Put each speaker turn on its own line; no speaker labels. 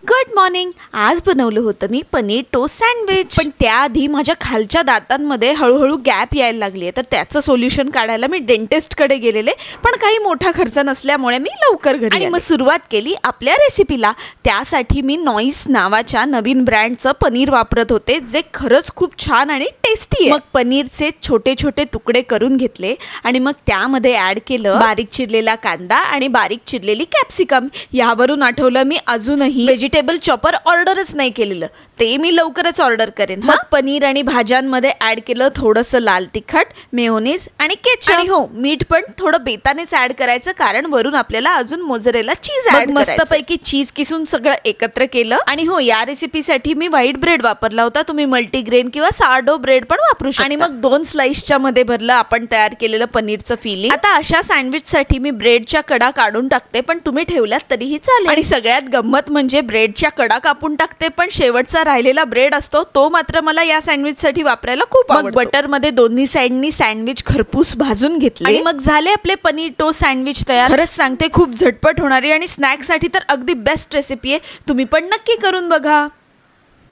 Good morning. आज बनवलं होतं मी पनीर टोस्ट सँडविच. पण त्याआधी माझ्या खालच्या दातांमध्ये हळूहळू गॅप यायला लागली आहे, तर त्याचं सोल्युशन काढायला मी डेंटिस्टकडे गेलेले. पण काही मोठा खर्च नसल्यामुळे मी लवकर घरी आणि मग सुरुवात केली आपल्या रेसिपीला. त्यासाठी मी नॉईस नावाच्या नवीन ब्रँडचं पनीर वापरत होते, जे खरंच खूप छान आणि टेस्टी आहे. मग पनीरचे छोटे छोटे तुकडे करून घेतले आणि मग त्यामध्ये ऍड केलं बारीक चिरलेला कांदा आणि बारीक चिरलेली कॅप्सिकम. यावरून आठवलं मी अजूनही व्हेजिटेबल चॉपर ऑर्डरच नाही केलेलं, ते मी लवकरच ऑर्डर करेन. मग पनीर आणि भाज्यांमध्ये ऍड केलं थोडंसं लाल तिखट, मेयोनीज आणि केचप. आणि हो, मीठ पण थोडं बेतानेच ऍड करायचं, कारण वरून आपल्याला अजून मोझरेला चीज ऍड करायचं. मस्तपैकी चीज किसून सगळं एकत्र केलं. आणि हो, या रेसिपीसाठी मी व्हाईट ब्रेड वापरला होता. तुम्ही मल्टीग्रेन किंवा सार्डो ब्रेड पण वापरू शकता. आणि मग 2 स्लाइसच्या मध्ये भरलं आपण तयार केलेलं पनीरचं फिलिंग. आता अशा सँडविच साठी मी ब्रेडच्या कडा काढून टाकते, पण तुम्ही ठेवल्यात तरीही चालेल. आणि सगळ्यात गंमत म्हणजे ब्रेडच्या कडा कापून टाकते, पण शेवटचा राहिलेला ब्रेड असतो तो मात्र मला या सँडविच साठी वापरायला खूप आवडतो. मग बटर मध्ये दोन्ही साइडनी सँडविच खरपूस भाजून घेतले आणि मग झाले आपले पनीर टोस्ट सँडविच तयार. खरंच सांगते, खूप झटपट होणारी आणि स्नॅक साठी तर अगदी बेस्ट रेसिपी आहे. तुम्ही पण नक्की करून बघा.